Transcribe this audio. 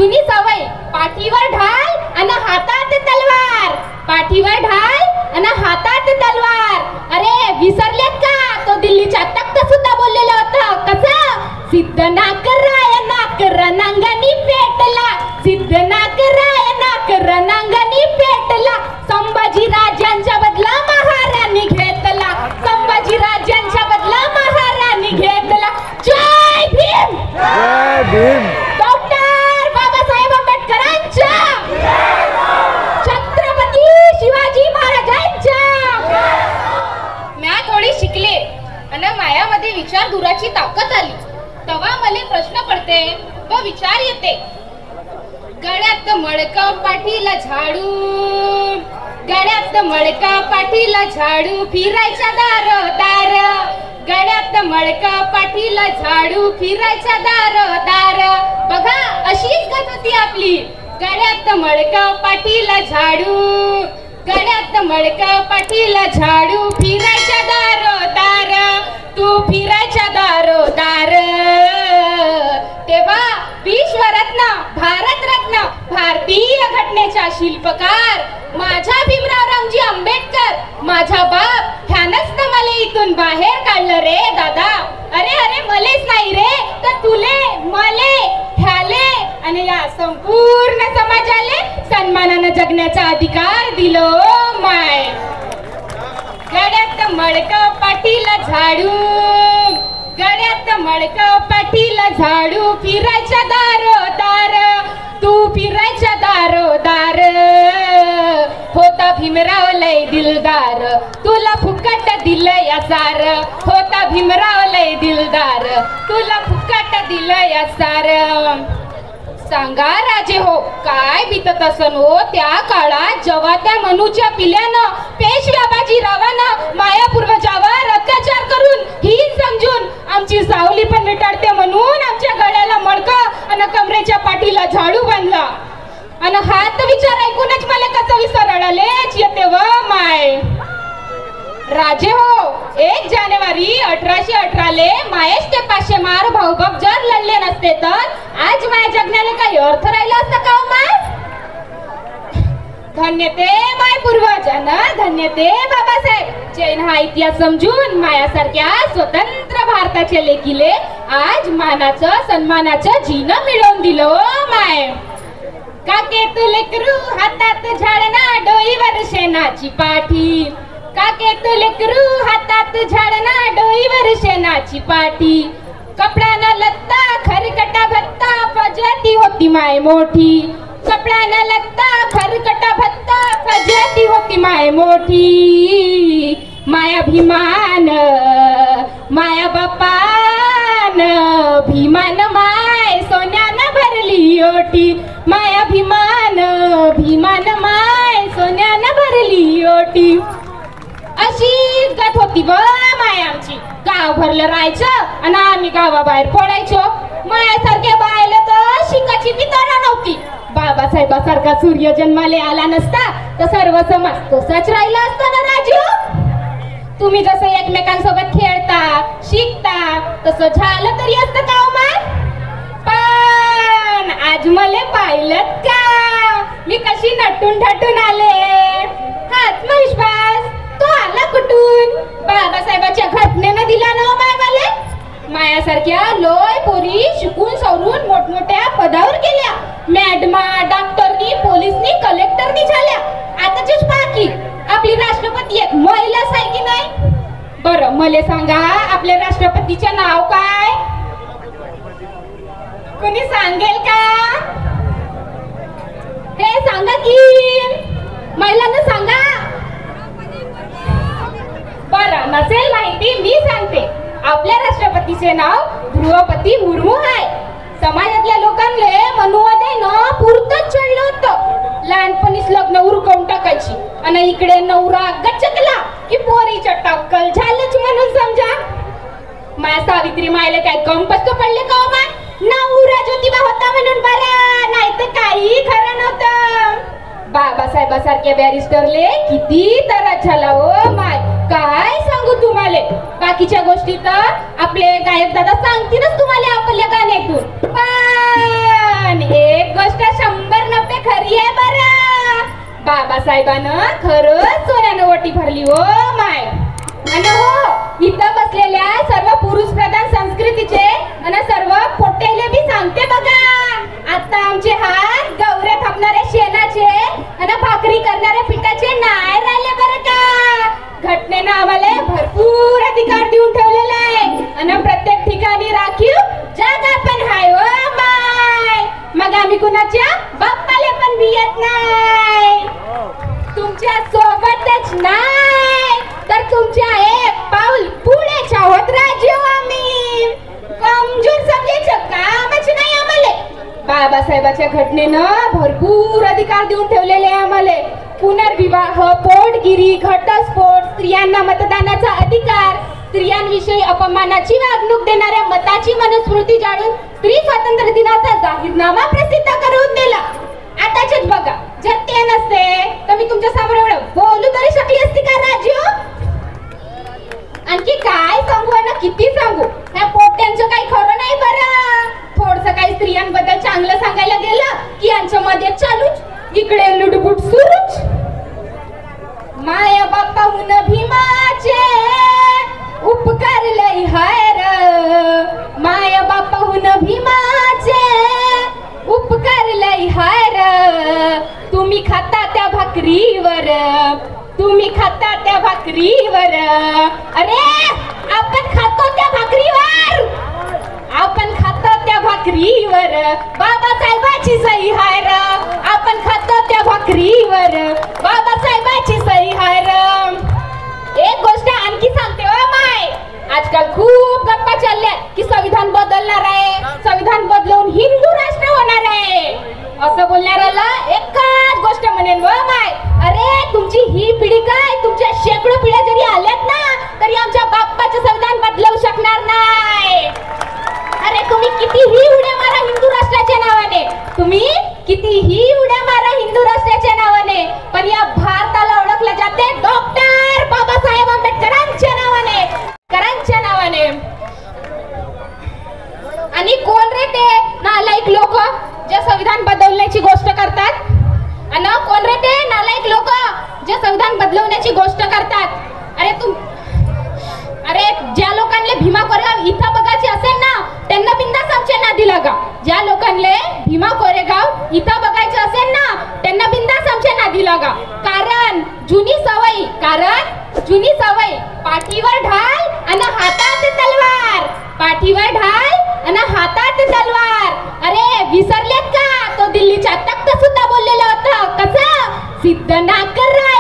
जुनी सवय, पाठीवर ढाल आणि हातात तलवार, पाठीवर ढाल आणि हातात तलवार. अरे विसरलेत का? तो दिल्लीच्या तख्त सुद्धा बोललेलं होतं. कसं? सिद्ध नाकराय नाकर नांगणी पेटला, सिद्ध नाकराय नाकर नांगणी पेटला, संभाजी राजांच्या बदला महाराणी घेतला, संभाजी राजांच्या बदला महाराणी घेतला. जय भीम. जय भीम. डॉक्टर बाबासाहेब आंबेडकरांच्या, छत्रपती शिवाजी महाराजांच्या. म्या थोडी शिकले आणि मायामध्ये विचार दुराची ताकद आली. तेव्हा मला प्रश्न पडते व विचार येते. गळ्यात मडका पाठीला झाडू, गळ्यात मडका पाठीला झाडू, फिरायच्या दार दार, गळ्यात मडका पाठीला झाडू, फिरायच्या दार दार. बघा अशीच गत होती आपली. गळ्यात मडका पाठीला झाडू, गळ्यात मडका पाठीला झाडू, फिरायच्या दार दार, तू फिरायच्या दार दार. तेव्हा विश्वरत्न, भारतरत्न, भारतीय घटनेचा शिल्पकार माझा भीमराव रामजी आंबेडकर, माझा बाप, ह्यानंच तर मला इथून बाहेर काढलं रे दादा. अरे अरे मलेच नाही रे, तर तुले, मले, ह्याले आणि या संपूर्ण समाजाले सन्मानानं जगण्याचा अधिकार दिलो माय. गळ्यात मडका पाठीला झाडू, गळ्यात मडका पाठीला झाडू, फिरायच्या दारो दार, तू फिरायच्या दारो दार. होता भीमराव लय दिलदार, तुला फुकट दिलं या सार. होता भीमराव लय दिलदार, तुला फुकट दिलं या सार. सांगा राजे हो, काय बीतत असन हो त्या काळात, जेव्हा त्या मनूच्या पिल्यानं पेशव्या बाजीरावानं माया पूर्वजावर अत्याचार करून ही समजून आमची सावली पण मिटाडते म्हणून आमच्या गळ्याला मडकं आणि कमरेच्या पाठीला झाडू बांधला. आणि हात विचार ऐकूनच मला कसं विसरलेच येते व माय. राजे हो, 1 जानेवारी 1818 ले मायेश ते 500 मार भाऊबाप जर लढले नसते तर आज माया जगण्याला काही अर्थ राहिला असता का हो माय? धन्य ते माय पूर्वजांना, धन्य ते बाबासाहेब, जैन हा इतिहास समजून मायासारख्या स्वतंत्र भारताच्या लेकीले आज मानाचं सन्मानाचं जीनं मिळवून दिलं माय. काके तू लेकरू हातात झाडना, डोईवर शेणाची पाठी, काके तू लेकरू हातात झाडना, डोईवर शेणाची पाठी. कपड्याना लत्ता खरकटा भत्ता, फजती होती माय मोठी. कपड्याना लत्ता खरकटा भत्ता, फजती होती माय मोठी. मायाभिमान माया बापान, भीमान माय सोन्यानं भरली ओटी. मायाभिमान भीमान माय सोन्यानं भरली ओटी. अशी गत होती व माय आमची. गाव भरलं राहायचं आणि आम्ही गावाबाहेर पडायचो. मायासारख्या बायला तर शिकाची बी तरा नव्हती. बाबासाहेबासारखा सूर्य जन्माले आला नसता तर सर्व समाज तसाच राहिला असता ना राजू. तुम्ही जसं एकमेकांसोबत खेळता शिकता तसं झालं तरी असतं का माय? पण आज मला पाहिलं का मी कशी नटून ठटून आले? आत्मविश्वास तो आला कुठून? बाबासाहेबाच्या घटनेनं दिला ना माय मला. मायासारख्या लोय पोरी शिकून सवरून मोठमोठ्या पदावर गेल्या. मॅडमा, डॉक्टरनी, पोलिसनी, कलेक्टरनी झाल्या. आताचीच बाकी आपली राष्ट्रपती एक महिलाच आहे की नाही? बरं मला सांगा, आपल्या राष्ट्रपतीचे नाव काय? कोणी सांगेल का? हे सांगा की महिलांना सांगा. बरं नसेल माहिती मी सांगते. आपल्या राष्ट्रपतीचे नाव द्रौपदी मुर्मू आहे. समाजातल्या लोकांना मनोदय न पुरतच चढलं होतं. लहानपणीच लग्न उरकवून टाकायची आणि इकडे नवरा गच्चकला की पोरीच्या टक्कल झालंच म्हणून समजा. माया सावित्री मायला काय कम पस्त पडले का माय? नवरा ज्योतिबा होता म्हणून बरं, नाही तर काही खरं नव्हतं. बाबासाहेबासारख्या बॅरिस्टरले किती त्रास झाला हो माय, काय सांगू तुम्हाला. बाकीच्या गोष्टी तर आपले गायक दादा सांगतीलच तुम्हाला आपल्या गाण्यातून. पण एक गोष्ट बाबासाहेबानं खरंच सोन्यानं ओटी भरली हो माय. आणि हो इथं बसलेल्या सर्व पुरुष प्रधान संस्कृतीचे आणि सर्व पोट्टेले बी सांगते बघा, आता आमचे हात गवरे थापणाऱ्या शेणाचे आणि भाकरी करणाऱ्या पिठाचे नाही राहिले बरं का. घटनेनं आम्हाला भरपूर अधिकार देऊन ठेवलेला आहे आणि प्रत्येक ठिकाणी राखीव जागा पण हाय हो माय. मग आम्ही कुणाच्या बाप्पाले पण भियत नाही. तुमच्या सोबतच नाही तर तुमच्या एक पाऊल पुढे चावत राजू आम्ही. कमजोर समजायचं कामच नाही आम्हाला. बाबासाहेबाच्या घटनेनं भरपूर अधिकार देऊन ठेवलेले आहे आम्हाला. पुनर्विवाह, पोटगिरी, घटस्फोट, स्त्रियांना मतदानाचा अधिकार, स्त्रियांविषयी अपमानाची वागणूक देणाऱ्या मताची मनुस्मृती जाणून स्त्री स्वातंत्र्य दिनाचा जाहीरनामा प्रसिद्ध करून दिला. आताचेच बघा, जर ते नसते तर मी तुमच्या समोर एवढं बोलू तरी शकली असती का राजू? आणखी काय सांगू ना, किती सांगू, ह्या पोट्यांचं काही खरं नाही बरं. थोडस काही स्त्रियांबद्दल चांगलं सांगायला गेलं की यांच्या मध्ये चालूच, इकडे लुडबुड सुरूच. माया बापाहून भीमाचे उपकार लई हाय र, माया बापाहून भीमाचे उपकार लई हाय र. तुम्ही खाता त्या भाकरीवर, तुम्ही खाता त्या भाकरीवर. अरे आपण खातो त्या भाकरीवर, आपण खातो त्या भाकरीवर. बाबासाहेबाची सही हाय र, आपण खातो त्या भाकरीवर. बाबासाहेबाची सही हाय र. एक गोष्ट आणखी सांगते हो माय, आजकाल खूप गप्पा चालल्या की संविधान बदलणार आहे, संविधान बदलून हिंदू राष्ट्र होणार आहे. असं बोलणाऱ्याला एकच गोष्ट म्हणेन व माय, अरे तुमची ही पिढी काय, तुमच्या शेकडो पिढ्या जरी आल्यात ना तरी आमच्या बाप्पाचं संविधान बदलवू शकणार नाही. अरे तुम्ही कितीही उड्या मारा हिंदू राष्ट्राच्या नावाने, तुम्ही कितीही उड्या मारा हिंदू राष्ट्राच्या नावाने, पण या भारताला ओळखले जाते डॉक्टर बाबासाहेब आंबेडकरांच्या नावाने, करांच्या नावाने. आणि कोण रे ते नालायक लोक जे संविधान बदलण्याची गोष्ट करतात? आणि कोण रे ते नालायक लोक जे संविधान बदलवण्याची गोष्ट करतात? अरे ज्या लोकांना भीमा कोरेगाव इथं बघायचे असेल ना त्यांना बिंदास आमच्या नादी लागा. ज्या लोकांना भीमा कोरेगाव इथं बघायचे असेल ना त्यांना बिंदास आमच्या नादी लागा. कारण जुनी सवय, पाठीवर ढाल आणि हातात तलवार, पाठीवर ढाल आणि हातात तलवार. अरे विसरलेत का तो दिल्लीच्या तख्त सुद्धा बोललेलं होतं, कसं सिद्ध ना करा